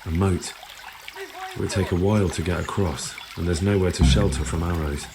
A moat. It would take a while to get across, and there's nowhere to shelter from arrows.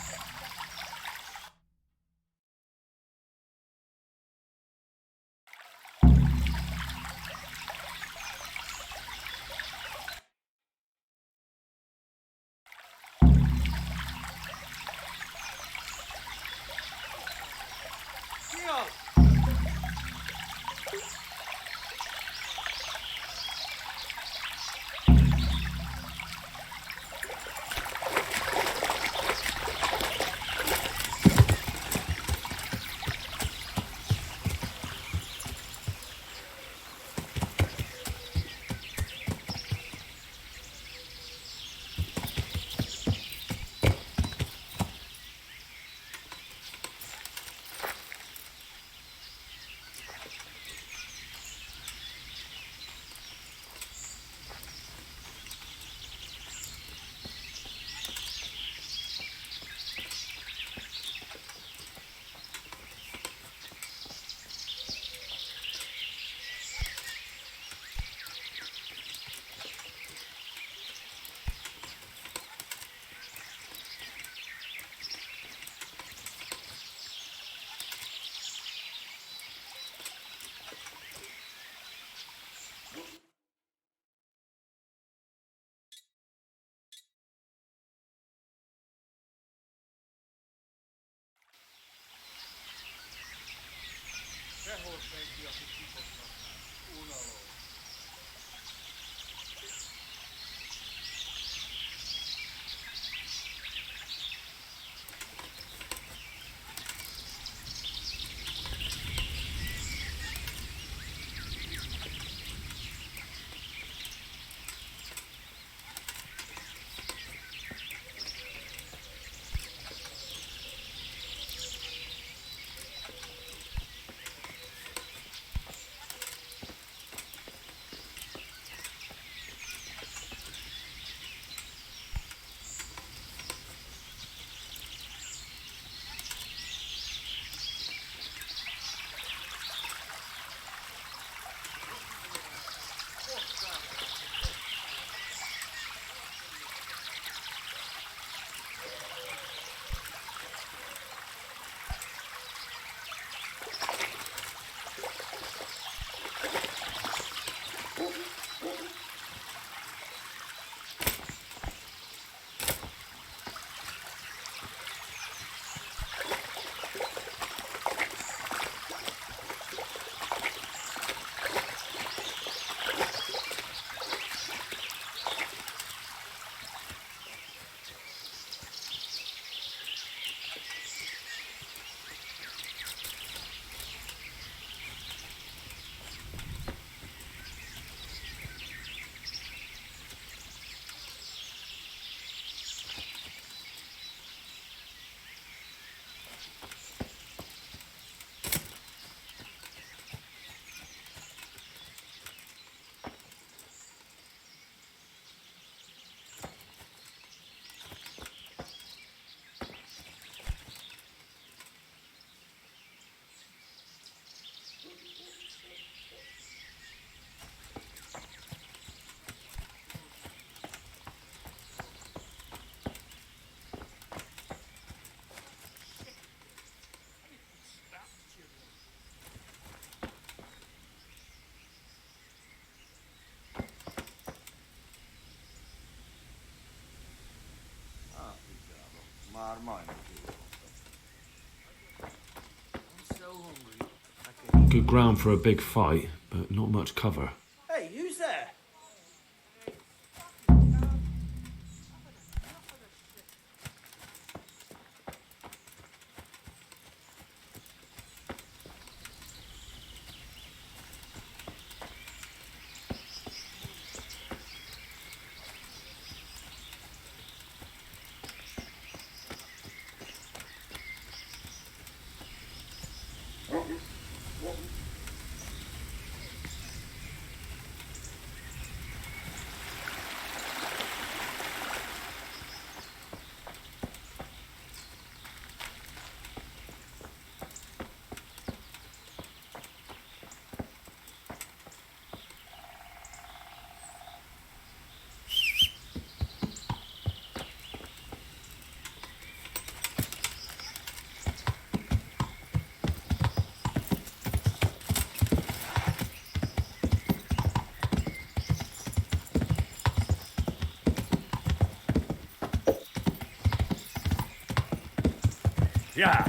Good ground for a big fight, but not much cover. Hey, who's there? Yeah.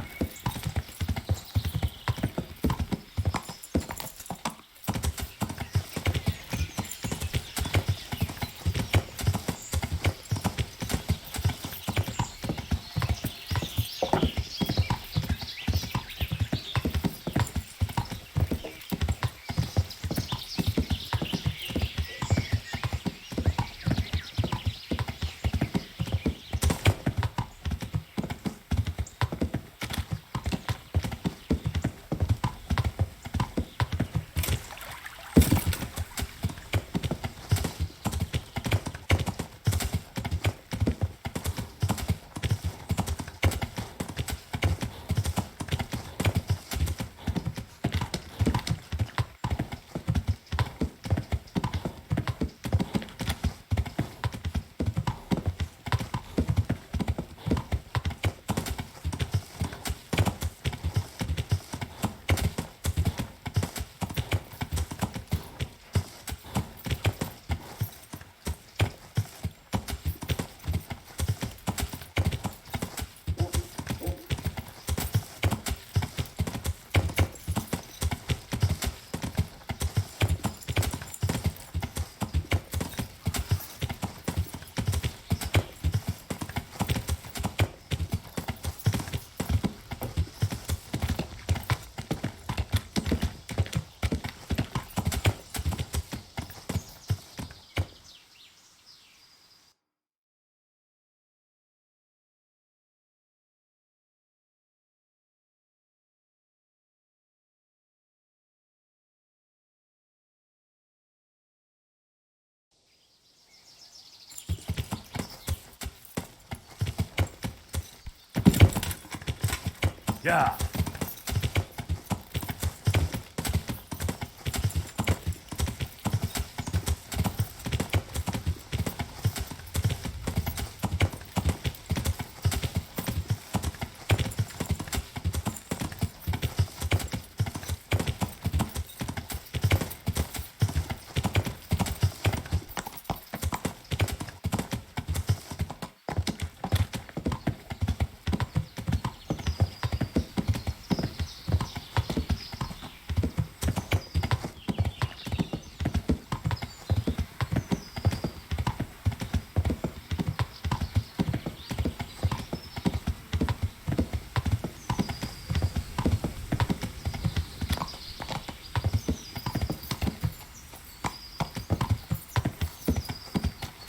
Yeah.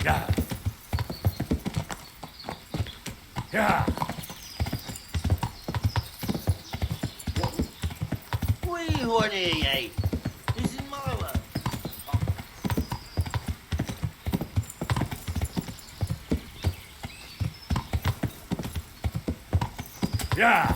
Yeah. Yeah. What do you want here, eh? This is my world. Yeah.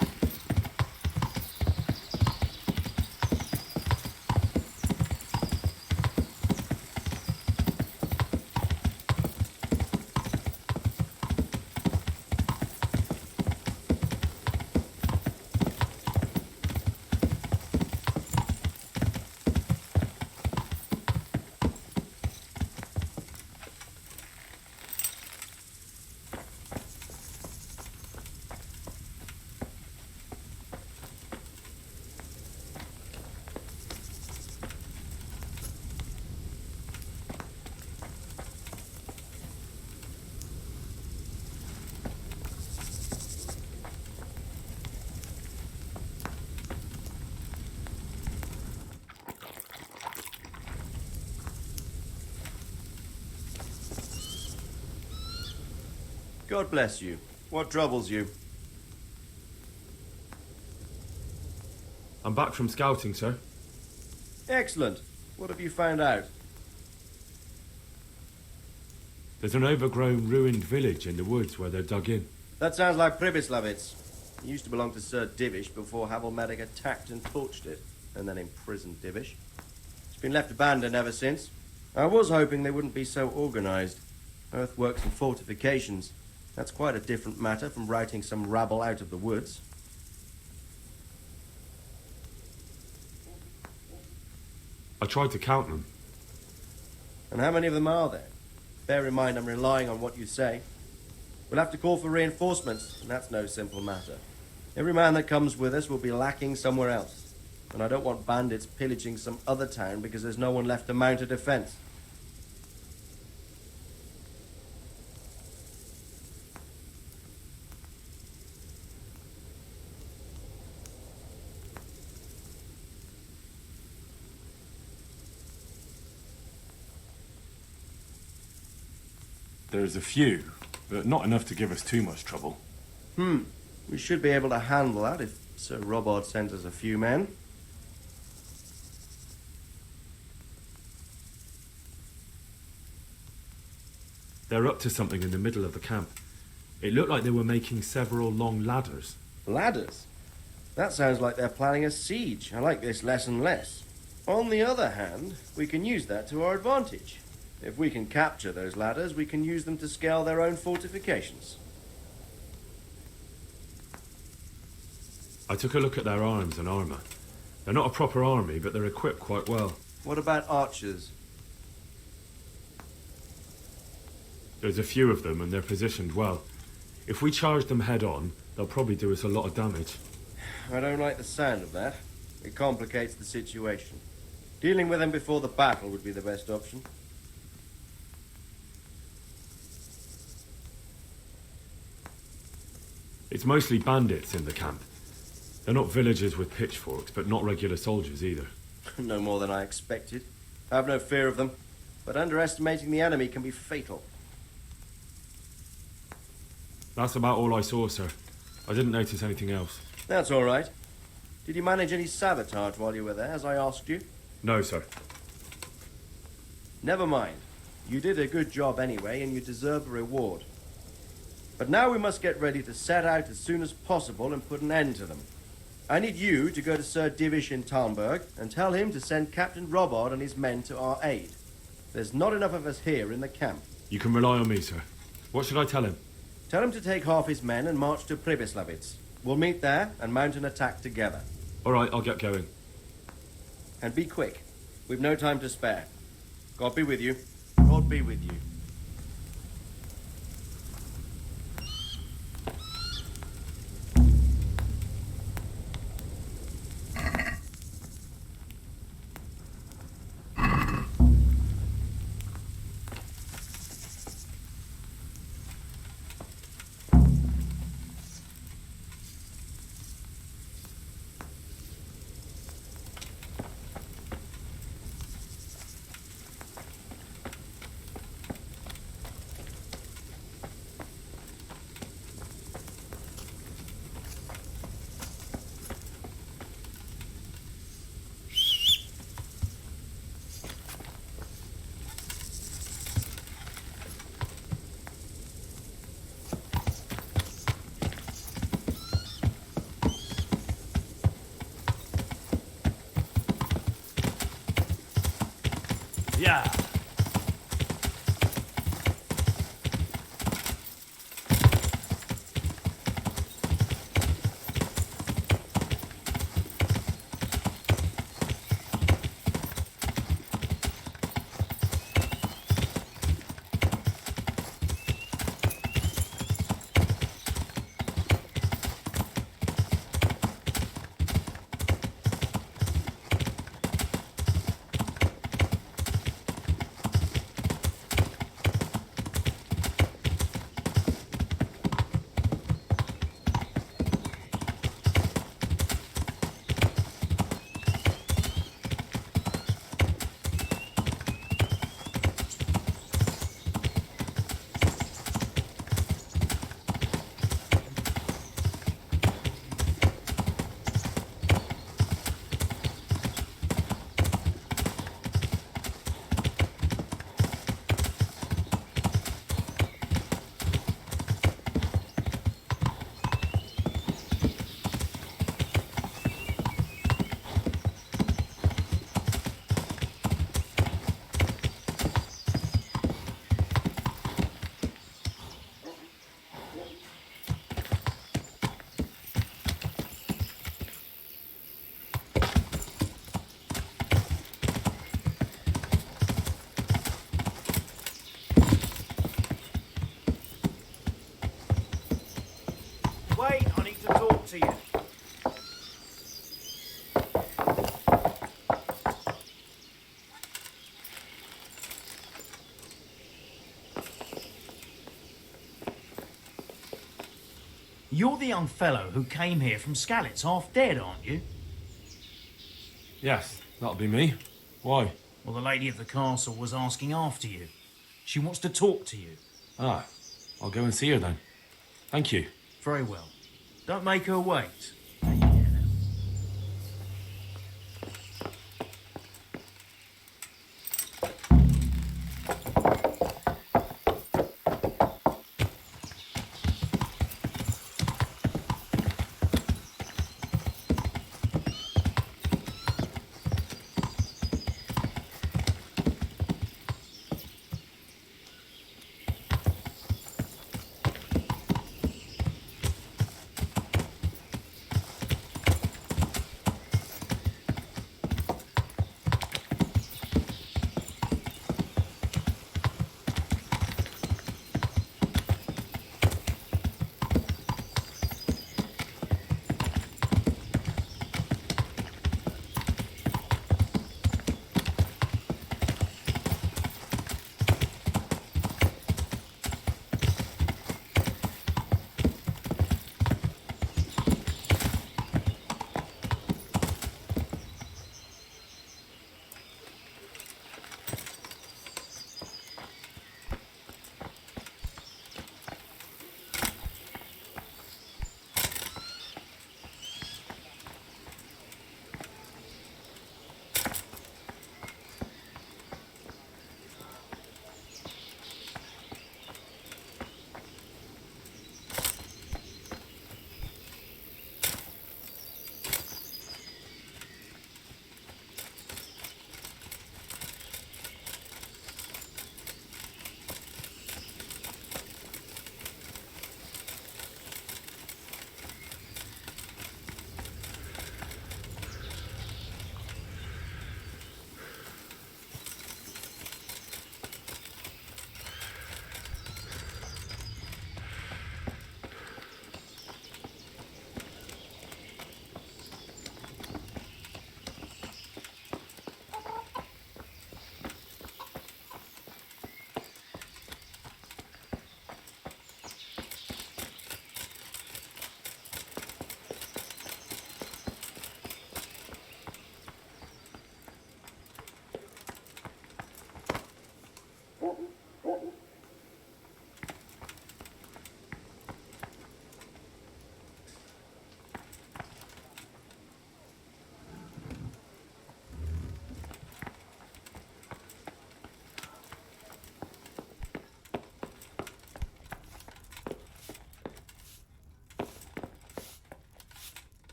God bless you. What troubles you? I'm back from scouting, sir. Excellent. What have you found out? There's an overgrown, ruined village in the woods where they're dug in. That sounds like Pribyslavitz. It used to belong to Sir Divish before Havelmedic attacked and torched it, and then imprisoned Divish. It's been left abandoned ever since. I was hoping they wouldn't be so organized. Earthworks and fortifications. That's quite a different matter from routing some rabble out of the woods. I tried to count them. And how many of them are there? Bear in mind I'm relying on what you say. We'll have to call for reinforcements, and that's no simple matter. Every man that comes with us will be lacking somewhere else. And I don't want bandits pillaging some other town because there's no one left to mount a defense. There's a few, but not enough to give us too much trouble. We should be able to handle that if Sir Robert sends us a few men. They're up to something in the middle of the camp. It looked like they were making several long ladders. Ladders? That sounds like they're planning a siege. I like this less and less. On the other hand, we can use that to our advantage. If we can capture those ladders, we can use them to scale their own fortifications. I took a look at their arms and armour. They're not a proper army, but they're equipped quite well. What about archers? There's a few of them, and they're positioned well. If we charge them head on, they'll probably do us a lot of damage. I don't like the sound of that. It complicates the situation. Dealing with them before the battle would be the best option. It's mostly bandits in the camp. They're not villagers with pitchforks, but not regular soldiers either. No more than I expected. I have no fear of them, but underestimating the enemy can be fatal. That's about all I saw, sir. I didn't notice anything else. That's all right. Did you manage any sabotage while you were there, as I asked you? No, sir. Never mind. You did a good job anyway, and you deserve a reward. But now we must get ready to set out as soon as possible and put an end to them. I need you to go to Sir Divish in Talmberg and tell him to send Captain Robard and his men to our aid. There's not enough of us here in the camp. You can rely on me, sir. What should I tell him? Tell him to take half his men and march to Pribyslavitz. We'll meet there and mount an attack together. All right, I'll get going. And be quick. We've no time to spare. God be with you. God be with you. Yeah. to you. You're the young fellow who came here from Skalitz half dead, aren't you? Yes, that'll be me. Why? Well, the lady at the castle was asking after you. She wants to talk to you. Ah, I'll go and see her then. Thank you. Very well. Don't make her wait.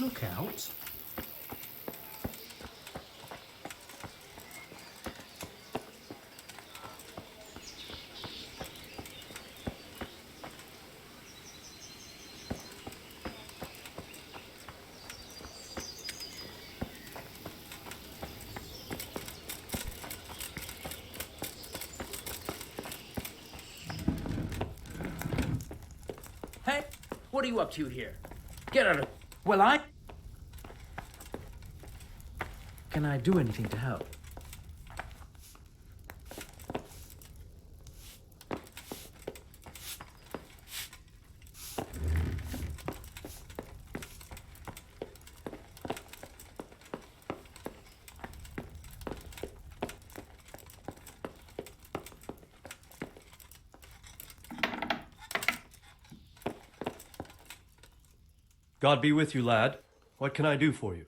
Look out. Hey, what are you up to here? Get out of... Well, Can I do anything to help? God be with you, lad. What can I do for you?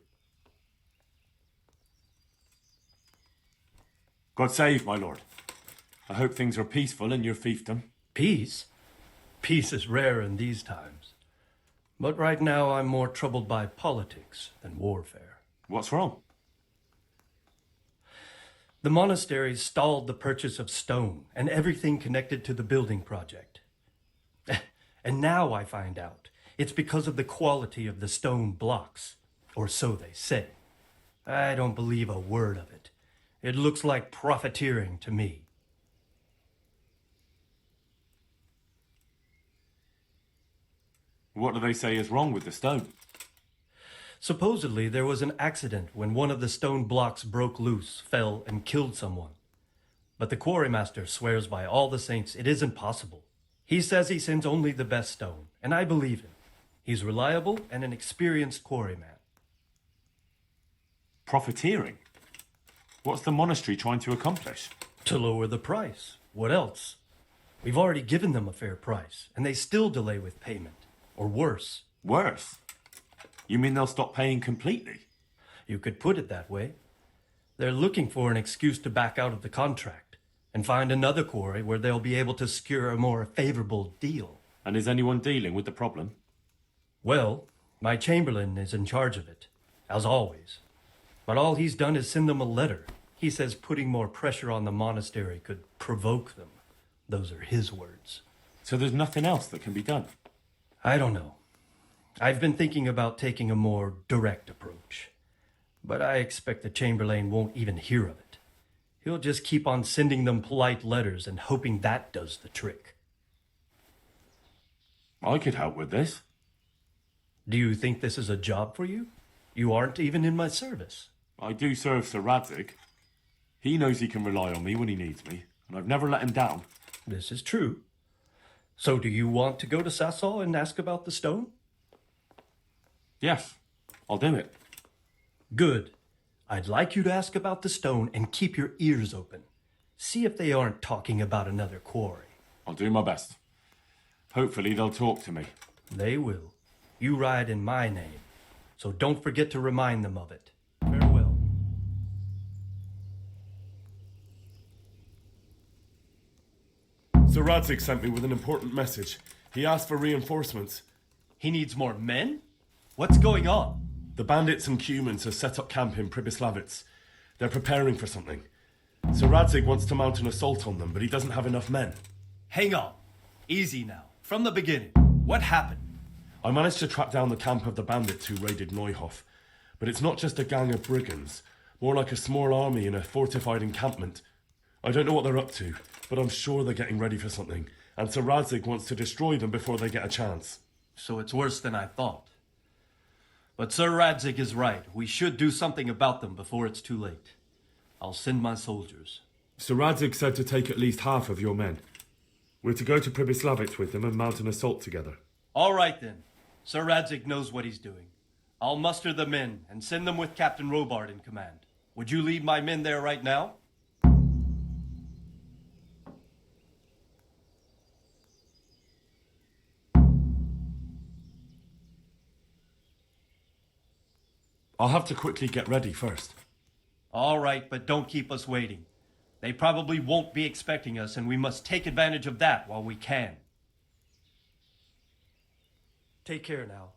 God save, my lord. I hope things are peaceful in your fiefdom. Peace? Peace is rare in these times. But right now I'm more troubled by politics than warfare. What's wrong? The monastery stalled the purchase of stone and everything connected to the building project. And now I find out it's because of the quality of the stone blocks, or so they say. I don't believe a word of it. It looks like profiteering to me. What do they say is wrong with the stone? Supposedly, there was an accident when one of the stone blocks broke loose, fell, and killed someone. But the quarrymaster swears by all the saints it isn't possible. He says he sends only the best stone, and I believe him. He's reliable and an experienced quarryman. Profiteering? What's the monastery trying to accomplish? To lower the price. What else? We've already given them a fair price, and they still delay with payment. Or worse. Worse? You mean they'll stop paying completely? You could put it that way. They're looking for an excuse to back out of the contract and find another quarry where they'll be able to secure a more favorable deal. And is anyone dealing with the problem? Well, my chamberlain is in charge of it, as always. But all he's done is send them a letter. He says putting more pressure on the monastery could provoke them. Those are his words. So there's nothing else that can be done? I don't know. I've been thinking about taking a more direct approach. But I expect the Chamberlain won't even hear of it. He'll just keep on sending them polite letters and hoping that does the trick. I could help with this. Do you think this is a job for you? You aren't even in my service. I do serve Sir Radzig. He knows he can rely on me when he needs me, and I've never let him down. This is true. So do you want to go to Sasau and ask about the stone? Yes, I'll do it. Good. I'd like you to ask about the stone and keep your ears open. See if they aren't talking about another quarry. I'll do my best. Hopefully they'll talk to me. They will. You ride in my name, so don't forget to remind them of it. Farewell. Sir Radzig sent me with an important message. He asked for reinforcements. He needs more men? What's going on? The bandits and Cumans have set up camp in Pribyslavitz. They're preparing for something. Sir Radzig wants to mount an assault on them, but he doesn't have enough men. Hang on. Easy now. From the beginning. What happened? I managed to track down the camp of the bandits who raided Neuhof. But it's not just a gang of brigands. More like a small army in a fortified encampment. I don't know what they're up to, but I'm sure they're getting ready for something. And Sir Radzig wants to destroy them before they get a chance. So it's worse than I thought. But Sir Radzig is right. We should do something about them before it's too late. I'll send my soldiers. Sir Radzig said to take at least half of your men. We're to go to Pribyslavitz with them and mount an assault together. All right then. Sir Radzig knows what he's doing. I'll muster the men and send them with Captain Robart in command. Would you lead my men there right now? I'll have to quickly get ready first. All right, but don't keep us waiting. They probably won't be expecting us, and we must take advantage of that while we can. Take care now.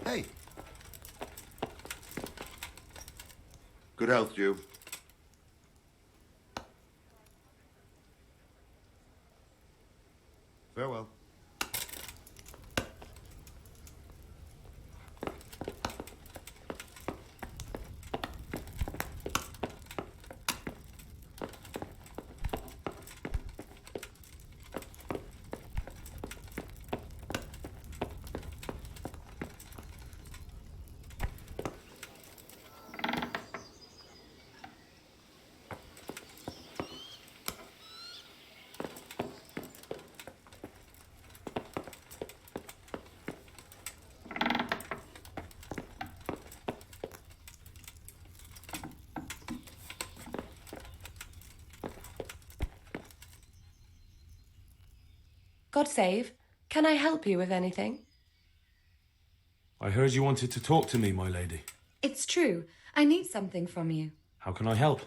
Hey. Good health, Jew. Farewell. God save. Can I help you with anything? I heard you wanted to talk to me, my lady. It's true. I need something from you. How can I help?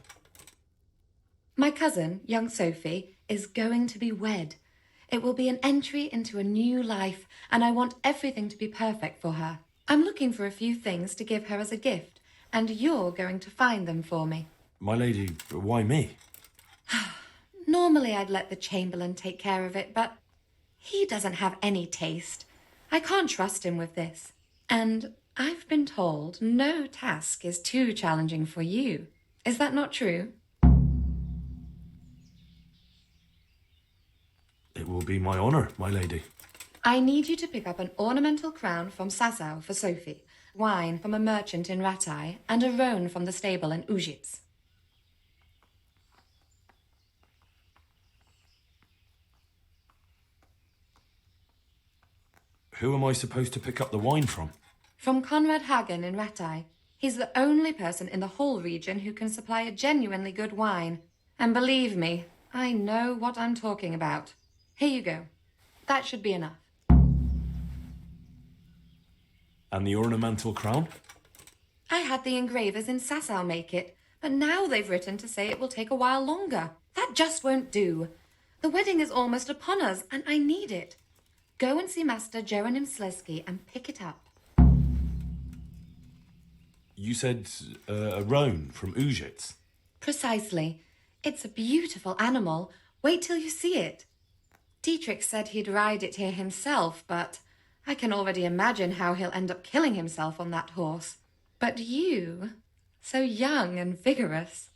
My cousin, young Sophie, is going to be wed. It will be an entry into a new life, and I want everything to be perfect for her. I'm looking for a few things to give her as a gift, and you're going to find them for me. My lady, why me? Normally I'd let the Chamberlain take care of it, but he doesn't have any taste. I can't trust him with this. And I've been told no task is too challenging for you. Is that not true? It will be my honour, my lady. I need you to pick up an ornamental crown from Sasau for Sophie, wine from a merchant in Ratai, and a roan from the stable in Ujits. Who am I supposed to pick up the wine from? From Conrad Hagen in Ratai. He's the only person in the whole region who can supply a genuinely good wine. And believe me, I know what I'm talking about. Here you go. That should be enough. And the ornamental crown? I had the engravers in Sasau make it, but now they've written to say it will take a while longer. That just won't do. The wedding is almost upon us, and I need it. Go and see Master Jeronim Slesky and pick it up. You said a roan from Ujits. Precisely. It's a beautiful animal. Wait till you see it. Dietrich said he'd ride it here himself, but I can already imagine how he'll end up killing himself on that horse. But you, so young and vigorous.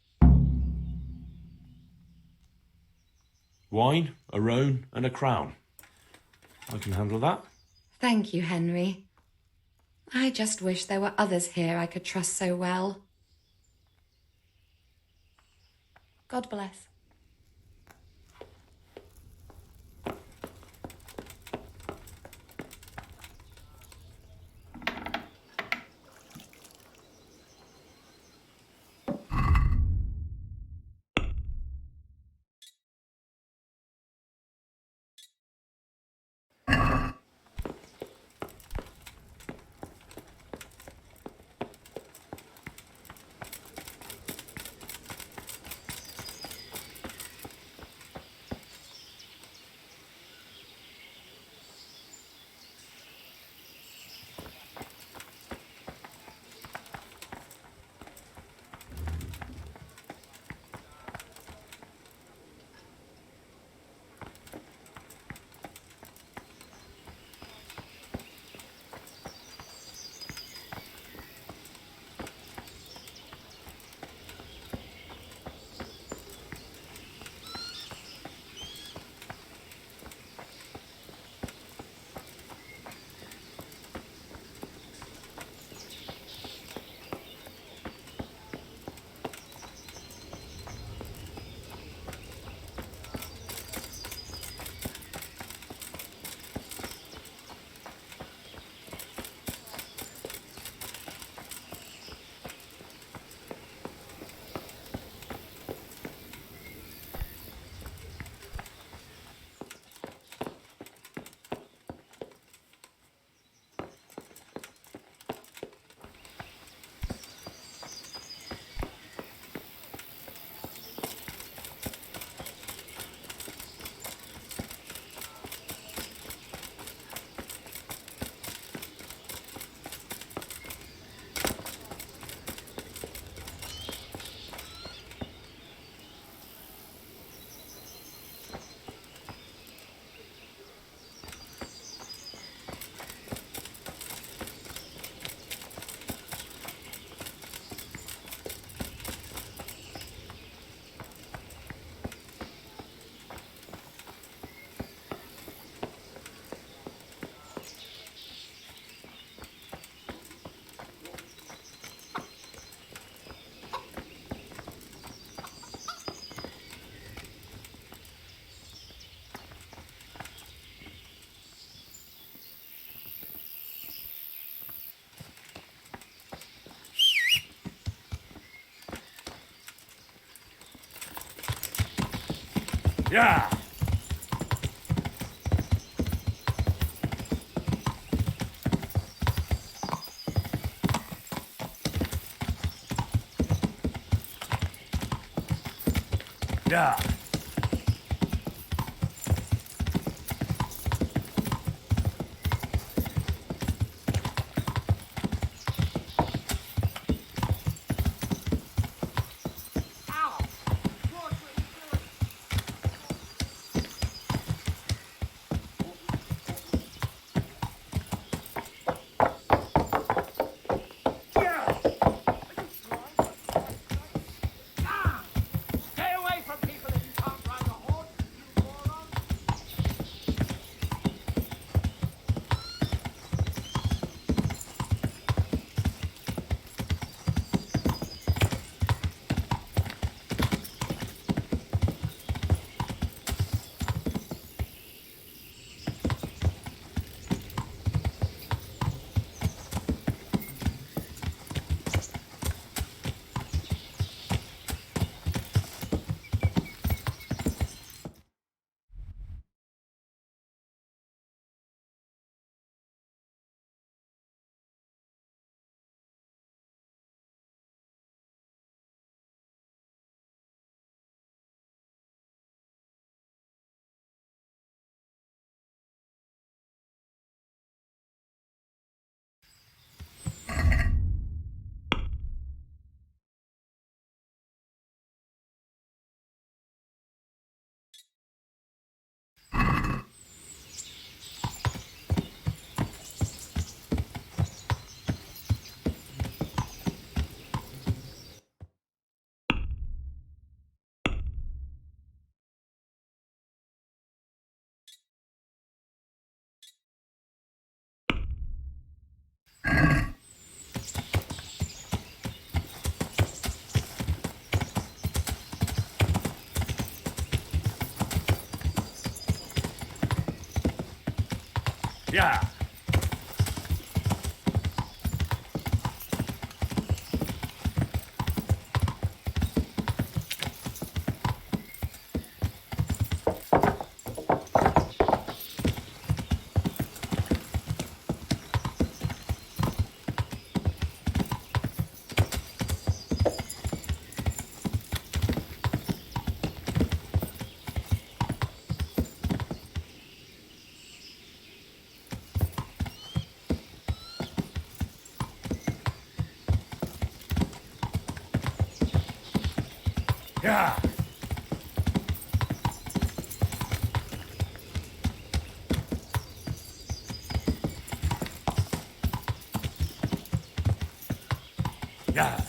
Wine, a roan, and a crown. I can handle that. Thank you, Henry. I just wish there were others here I could trust so well. God bless. Yeah. Yeah. Stay away from people if you can't ride a horse, you moron! Yeah. Yeah. Yeah.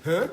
Huh?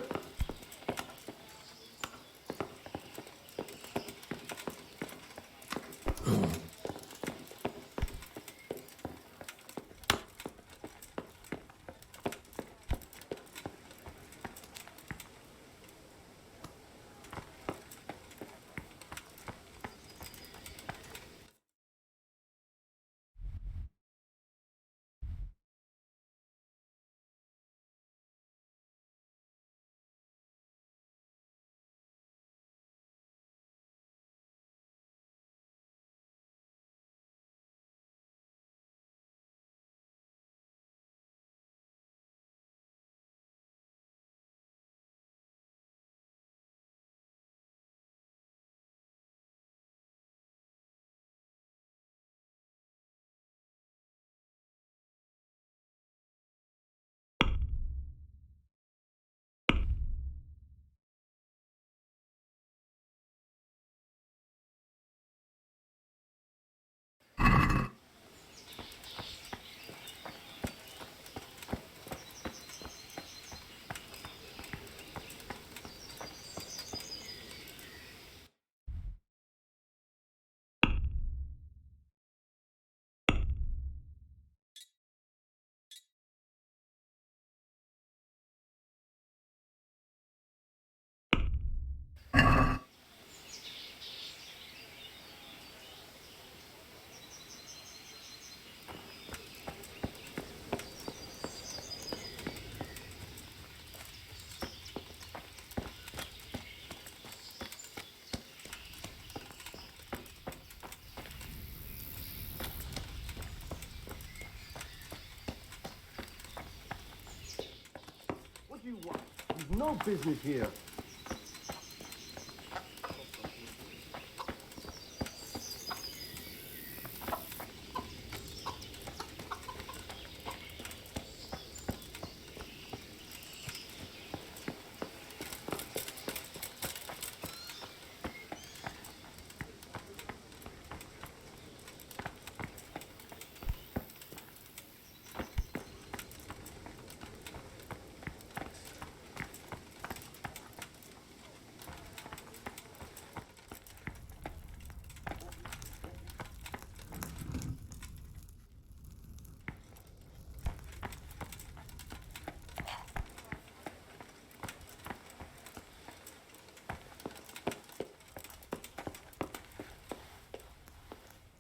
We've no business here.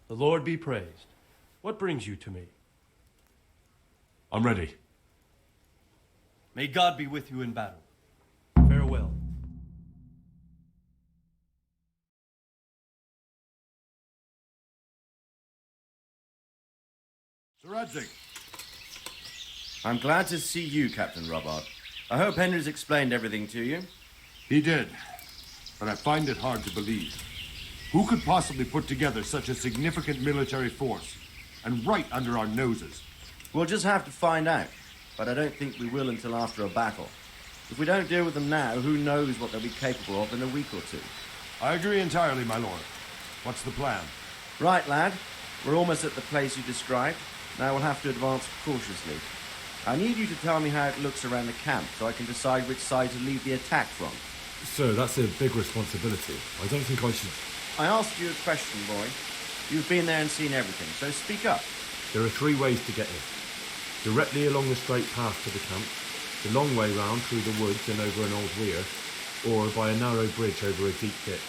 The Lord be praised. What brings you to me? I'm ready. May God be with you in battle. Farewell. Sir Radzig. I'm glad to see you, Captain Robbart. I hope Henry's explained everything to you. He did, but I find it hard to believe. Who could possibly put together such a significant military force, and right under our noses? We'll just have to find out, but I don't think we will until after a battle. If we don't deal with them now, who knows what they'll be capable of in a week or two. I agree entirely, my lord. What's the plan? Right, lad. We're almost at the place you described. Now we'll have to advance cautiously. I need you to tell me how it looks around the camp so I can decide which side to lead the attack from. Sir, that's a big responsibility. I don't think I should... I asked you a question, boy. You've been there and seen everything, so speak up. There are 3 ways to get here. Directly along the straight path to the camp, the long way round through the woods and over an old weir, or by a narrow bridge over a deep ditch.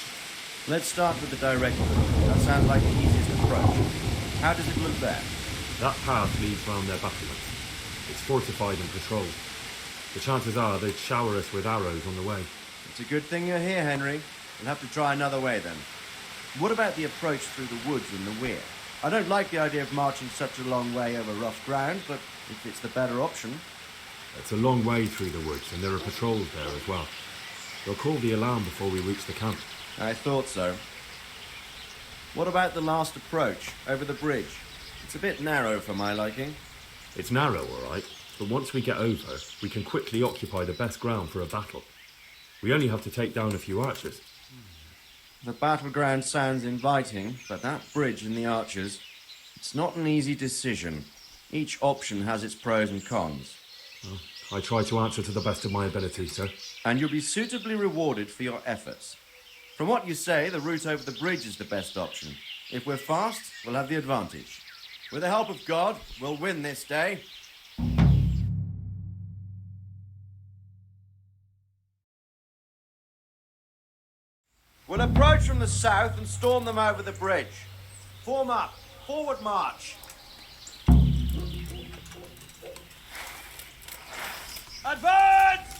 Let's start with the direct route. That sounds like the easiest approach. How does it look there? That path leads round their battlements. It's fortified and patrolled. The chances are they'd shower us with arrows on the way. It's a good thing you're here, Henry. We'll have to try another way then. What about the approach through the woods and the weir? I don't like the idea of marching such a long way over rough ground, but if it's the better option... It's a long way through the woods, and there are patrols there as well. They'll call the alarm before we reach the camp. I thought so. What about the last approach, over the bridge? It's a bit narrow for my liking. It's narrow, all right, but once we get over, we can quickly occupy the best ground for a battle. We only have to take down a few archers. The battleground sounds inviting, but that bridge and the archers, it's not an easy decision. Each option has its pros and cons. Well, I try to answer to the best of my ability, sir. And you'll be suitably rewarded for your efforts. From what you say, the route over the bridge is the best option. If we're fast, we'll have the advantage. With the help of God, we'll win this day. We'll approach from the south and storm them over the bridge. Form up. Forward march. Advance!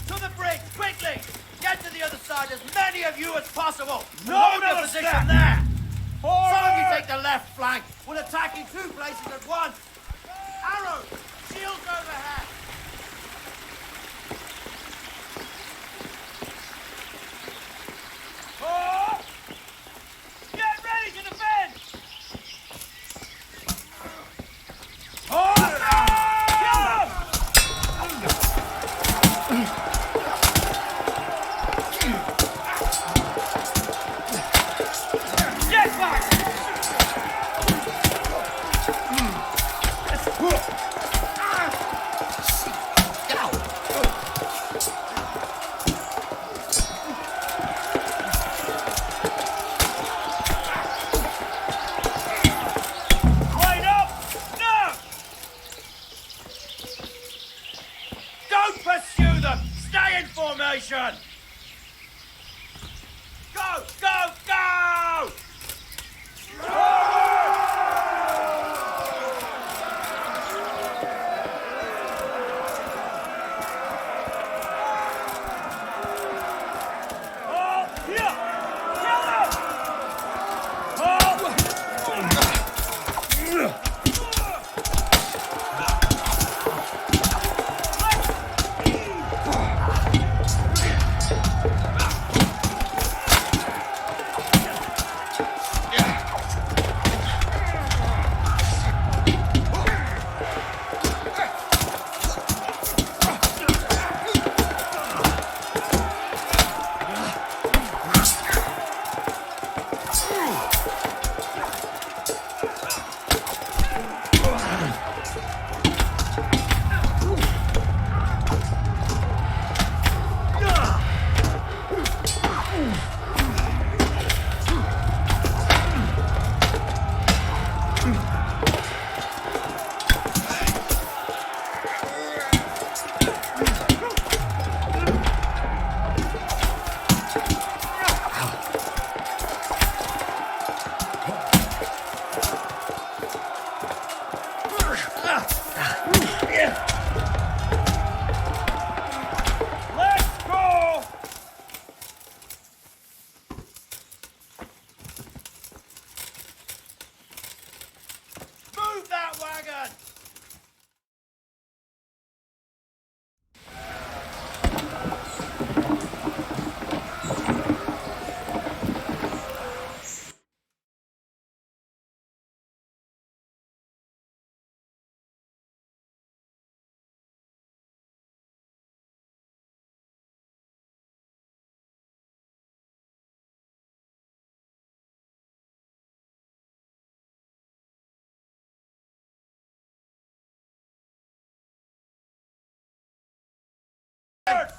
To the bridge, quickly! Get to the other side, as many of you as possible! No, Hold your no, position step. there! Forward! Some of you take the left flank. We'll attack in 2 places at once. Arrows! Shields overhead! Oh! Get ready to defend! Oh! Get back! Line up! Now! Don't pursue them! Stay in formation! Go! Go! Go!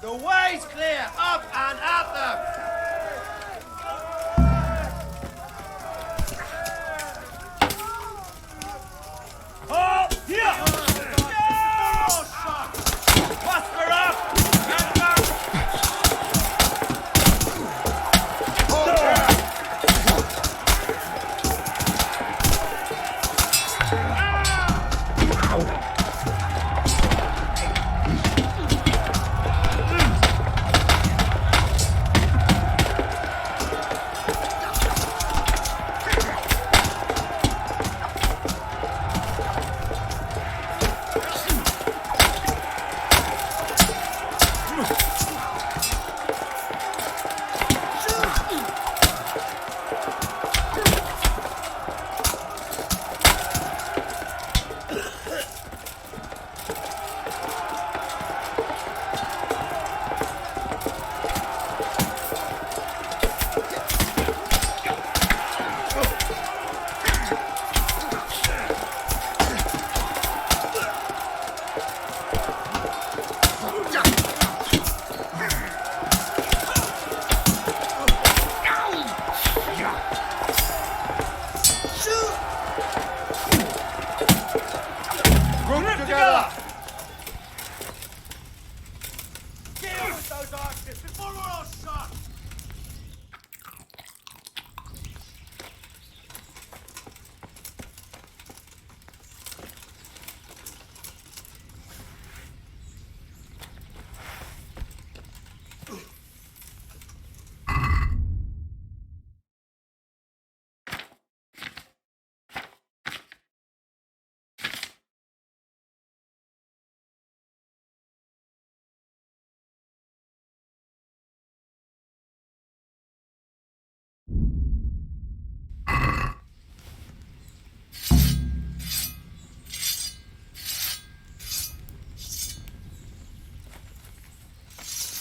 The way's clear! Up and at them! Muster up! Get back!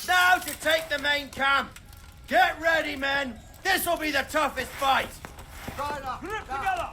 Now to take the main camp! Get ready, men! This'll be the toughest fight! Grip together!